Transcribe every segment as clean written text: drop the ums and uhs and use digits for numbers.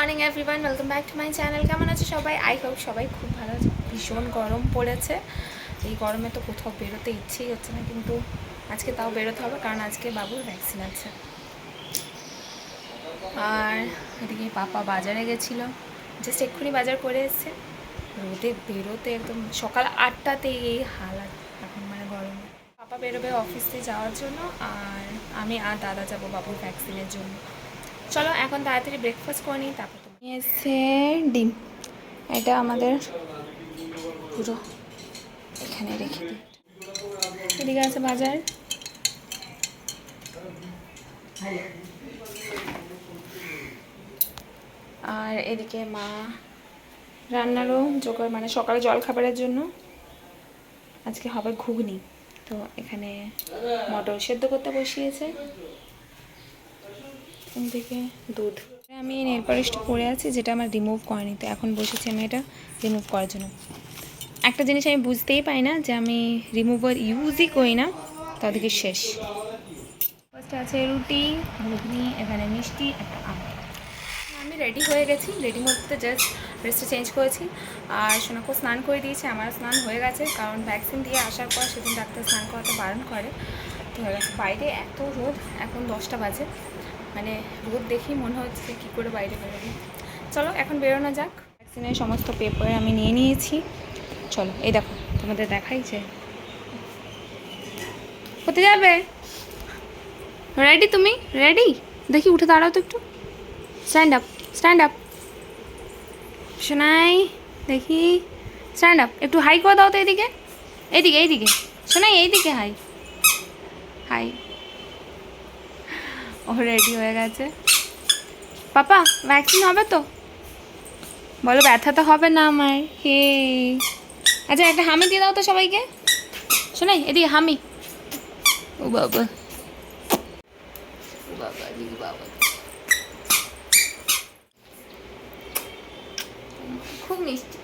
Morning everyone, welcome back to my channel. কেমন আছে সবাই? আই হোপ সবাই খুব ভালো আছে। ভীষণ গরম পড়েছে। এই গরমে তো কোথাও বেরোতে ইচ্ছেই হচ্ছে না, কিন্তু আজকে তাও বেরোতে হবে কারণ আজকে বাবুর ভ্যাকসিন আছে। আর এদিকে পাপা বাজারে গেছিলো, জাস্ট এক্ষুনি বাজার করে এসছে। রোদে বেরোতে একদম সকাল 8টাতেই এই হালাত এখন, মানে গরমে। পাপা বেরোবে অফিসে যাওয়ার জন্য, আর আমি আর দাদা যাবো বাবুর ভ্যাকসিনের জন্য। চলো এখন তাড়াতাড়ি ব্রেকফাস্ট করে নিই, তারপর তো নিয়ে এসছে ডিম। এটা আমাদের পুরো এখানে রেখে দিই। এদিকে আছে বাজার। আর এদিকে মা রান্নারও জোগাড়, মানে সকালে জল খাবারের জন্য আজকে হবে ঘুগনি। তো এখানে মটর সেদ্ধ করতে বসিয়েছে, এদিকে দুধ। আমি নেল পলিশটা পরে আছি, যেটা আমার রিমুভ করেনি, তো এখন বসেছি আমি এটা রিমুভ করার জন্য। একটা জিনিস আমি বুঝতেই পাই না, যে আমি রিমুভার ইউজই করি না, তাদেরকে শেষ। ফার্স্টে আছে রুটি, ঘুগনি, এখানে মিষ্টি, একটা আম। আমি রেডি হয়ে গেছি, রেডি মধ্যে জাস্ট ড্রেসটা চেঞ্জ করেছি। আর সোনাকেও স্নান করে দিয়েছে, আমার স্নান হয়ে গেছে, কারণ ভ্যাকসিন দিয়ে আসার পর সেদিন ডাক্তার স্নান করাতে বারণ করে। তো হয়ে গেছে। বাইরে এত রোদ, এখন 10টা বাজে, মানে রোদ দেখেই মনে হচ্ছে কী করে বাইরে বেরোবে। চলো এখন বেরোনো যাক। ভ্যাকসিনের সমস্ত পেপার আমি নিয়ে নিয়েছি। চলো এই দেখো, তোমাদের দেখাই যে কোথায় যাবে। রেডি? তুমি রেডি? দেখি উঠে দাঁড়াও তো একটু। Stand up, stand up. শোনাই, দেখি স্ট্যান্ড আপ। একটু হাই করে দাও তো এদিকে, এইদিকে এইদিকে। শোনাই এইদিকে হাই, হাই। ও রেডি হয়ে গেছে। পাপা ভ্যাকসিন হবে তো? বলো ব্যথা তো হবে না আমার। হে, আচ্ছা একটা হামি দিয়ে দাও তো সবাইকে। শোনাই এদিকে হামি। ও বাবা, ও বাবা, বাবা, খুব মিষ্টি।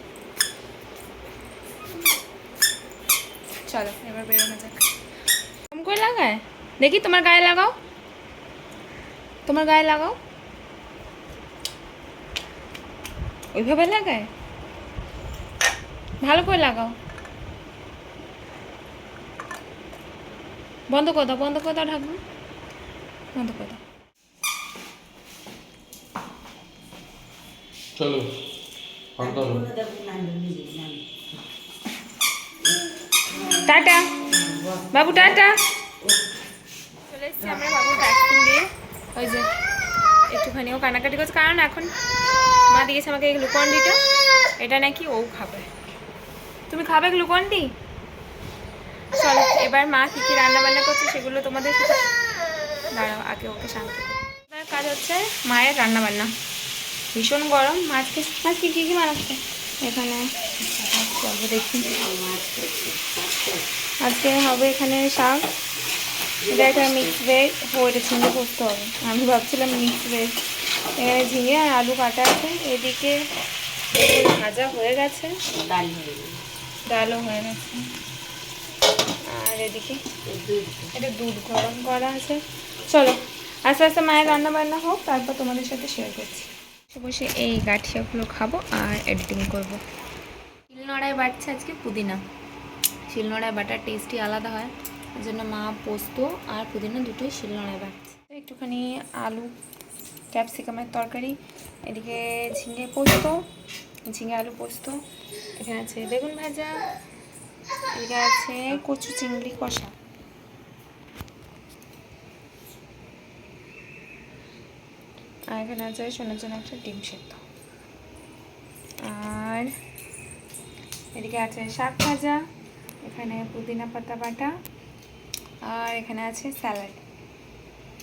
চলো এবার বেরোনো যাক। কম করে লাগায় দেখি, তোমার গায়ে লাগাও, তোমার গায়ে লাগাও। ওইভাবে লাগায়, ভালো করে লাগাও। বন্ধ করে দাও, বন্ধ করে দাও, ঢাকবো বন্ধ করে দাও। চলো টাটা বাবু, টাটা। চলে এসেছি আমরা বাবুর ভ্যাকসিন দিয়ে। ওই যে একটুখানিও কানাকাটি করছে, কারণ এখন মা দিয়েছে আমাকে এই গ্লুকন-ডিটা। এটা নাকি ও খাবে। তুমি খাবে গ্লুকন-ডি? চলো এবার মা কী কী রান্নাবান্না করছে সেগুলো তোমাদের সাথে। দাঁড়াও আগে ওকে শান্ত করো। এবার কাজ হচ্ছে মায়ের রান্নাবান্না। ভীষণ গরম। মাছকে কী কী বানাচ্ছে এখানে? চলো দেখি। আজকে হবে এখানে শাক, এটা একটা মিক্স ভেজ। ওইটা ঝিঙে করতে হবে, আমি ভাবছিলাম মিক্স ভেজ। এখানে ঝিঙে আর আলু কাটা আছে। এদিকে ভাজা হয়ে গেছে, ডালও হয়ে গেছে। আর এদিকে এটা দুধ গরম করা আছে। চলো আস্তে আস্তে মায়ের রান্না বান্না হোক, তারপর তোমাদের সাথে শেয়ার করছি। বসে এই গাঠিয়াগুলো খাবো আর এডিটিং করবো। শিলনোড়ায় বাটছে আজকে পুদিনা। শিলনোড়ায় বাটার টেস্টই আলাদা হয়, ওই জন্য মা পোস্ত আর পুদিনা দুটোই শিলনোড়ায় বাটছে। একটুখানি আলু ক্যাপসিকামের তরকারি, এদিকে ঝিঙে পোস্ত, ঝিঙে আলু পোস্ত, এখানে আছে বেগুন ভাজা, এদিকে আছে কচু চিংড়ি কষা, আর এখানে আছে সোনার জন্য একটা ডিম সেদ্ধ, আর এদিকে আছে শাক ভাজা, এখানে পুদিনা পাতা বাটা, আর এখানে আছে স্যালাড।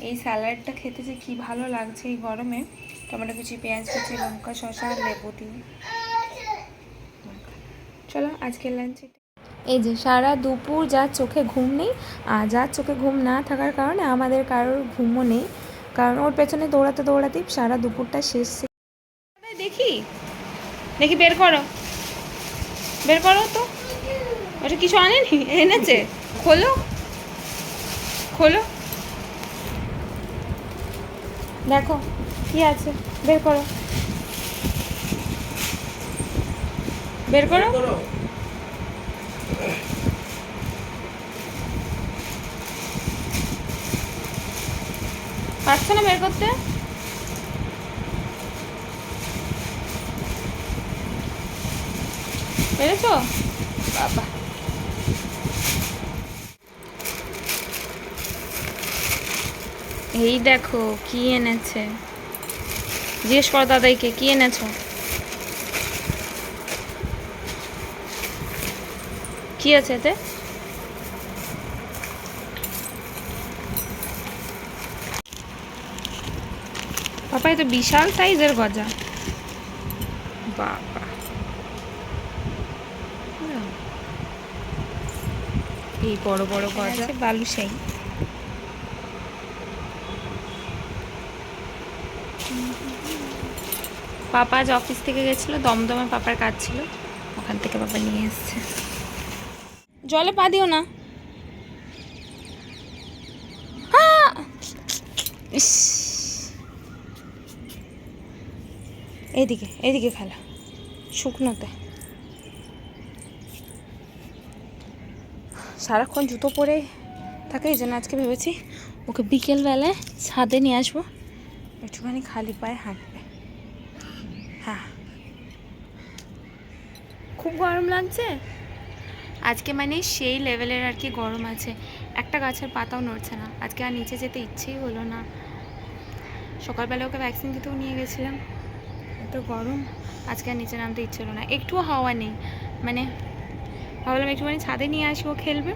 এই স্যালাডটা খেতে যে কী ভালো লাগছে এই গরমে। টমেটো কুচি, পেঁয়াজ কুচি, লঙ্কা, শসা, লেবু দিয়ে। চলো আজকের লাঞ্চে এই যে সারা দুপুর যার চোখে ঘুম নেই, আর যার চোখে ঘুম না থাকার কারণে আমাদের কারোর ঘুমও নেই, কারণ ওর পেছনে দৌড়াতে দৌড়াতেই সারা দুপুরটা শেষ। দেখি দেখি, বের করো, বের করো তো। ওটা কিছু আনেনি? এনেছে, খোলো খোলো, দেখো কি আছে, বের করো। বের করো। পারছো না বের করতে? পেরেছো? বাবা, এই দেখো কি এনেছে। জিজ্ঞেস করো দাদাইকে কি এনেছো। কি আছে এতে? পাপা এ তো বিশাল সাইজের গজা। বাবা, এই বড় বড় গজা বালুশাহী। পাপা আজ অফিস থেকে গেছিল, দমদমে পাপার কাজ ছিল, ওখান থেকে পাপা নিয়ে এসছে। জলে পা দিও না। ইস, এইদিকে এইদিকে খেলা শুকনোতে। সারাক্ষণ জুতো পরে থাকে, এই জন্য আজকে ভেবেছি ওকে বিকেলবেলায় ছাদে নিয়ে আসবো, একটুখানি খালি পায়ে হাঁটবে। হ্যাঁ, খুব গরম লাগছে আজকে, মানে সেই লেভেলের আর কি গরম আছে। একটা গাছের পাতাও নড়ছে না আজকে, আর নিচে যেতে ইচ্ছেই হলো না। সকালবেলা ওকে ভ্যাকসিন দিতেও নিয়ে গেছিলাম, এত গরম আজকে আর নিচে নামতে ইচ্ছে হলো না। একটুও হাওয়া নেই, মানে ভাবলাম একটুখানি ছাদে নিয়ে আসবো, খেলবে।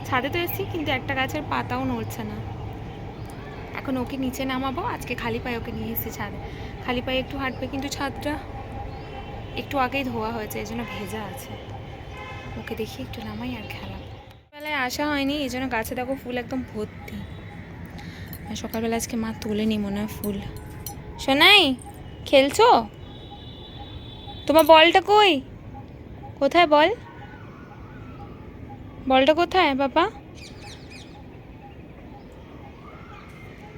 ছাদে তো এসেছি কিন্তু একটা গাছের পাতাও নড়ছে না। এখন ওকে নিচে নামাবো, আজকে খালি পায়ে ওকে নিয়ে এসেছি ছাদে, খালি পায়ে একটু হাঁটবে। কিন্তু ছাদটা একটু আগেই ধোয়া হয়েছে, এই জন্য ভেজা আছে। ওকে দেখি একটু নামাই আর খেলা। বেলায় আসা হয়নি, এই জন্য গাছে দেখো ফুল একদম ভর্তি। সকালবেলা আজকে মা তোলেনি মনে হয় ফুল। শোনাই, খেলছো? তোমার বলটা কই? কোথায় বল? বলটা কোথায় বাবা?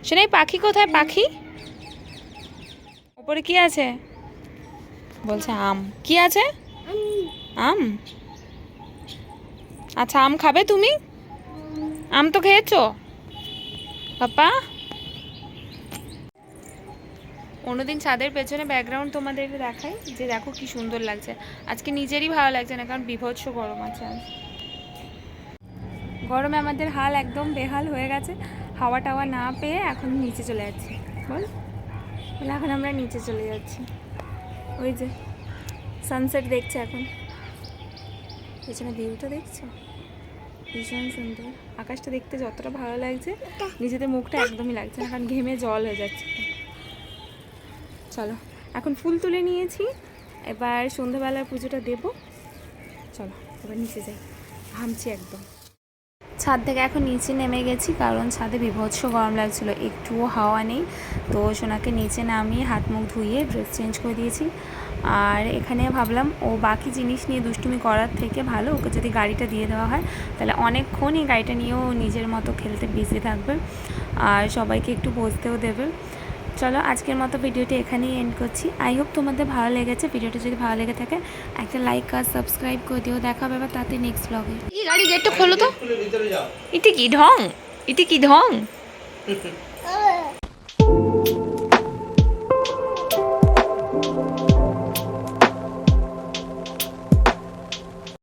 শোনাই, পাখি কোথায়? পাখি ওপরে কি আছে? বলছে আম। কি আছে? আম। আচ্ছা, আম খাবে তুমি? আম তো খেয়েছো পাপা? অন্যদিন ছাদের পেছনে ব্যাকগ্রাউন্ড তোমাদের দেখাই, যে দেখো কি সুন্দর লাগছে। আজকে নিজেরই ভালো লাগছে না, কারণ বিভৎস গরম আছে আজ। গরমে আমাদের হাল একদম বেহাল হয়ে গেছে। হাওয়া টাওয়া না পেয়ে এখন নিচে চলে যাচ্ছি। বল, এখন আমরা নিচে চলে যাচ্ছি। ওই যে সানসেট দেখছে এখন, পেছনে ভিউটা দেখছো, ভীষণ সুন্দর। আকাশটা দেখতে যতটা ভালো লাগছে, নিজেদের মুখটা একদমই লাগছে না, কারণ ঘেমে জল হয়ে যাচ্ছে। চলো, এখন ফুল তুলে নিয়েছি, এবার সন্ধ্যাবেলার পুজোটা দেব। চলো এবার নিচে যাই, ঘামছি একদম। ছাদ থেকে এখন নিচে নেমে গেছি, কারণ ছাদে বিভৎস গরম লাগছিল, একটুও হাওয়া নেই। তো সোনাকে নিচে নামিয়ে হাত মুখ ধুইয়ে ড্রেস চেঞ্জ করে দিয়েছি। আর এখানে ভাবলাম ও বাকি জিনিস নিয়ে দুষ্টুমি করার থেকে ভালো ওকে যদি গাড়িটা দিয়ে দেওয়া হয়, তাহলে অনেকক্ষণ এই গাড়িটা নিয়েও নিজের মতো খেলতে বিজি থাকবে, আর সবাইকে একটু বসতেও দেবে। চলো আজকের মতো ভিডিওটি এখানেই এন্ড করছি। আই হোপ তোমাদের ভালো লেগেছে। ভিডিওটি যদি ভালো লেগে থাকে একটা লাইক আর সাবস্ক্রাইব করে দিও। দেখা হবে আবার তাতে নেক্সট ব্লগে। এই গাড়ি গেটটা খোলো তো। ইতি কি ঢং, ইতি কি ঢং।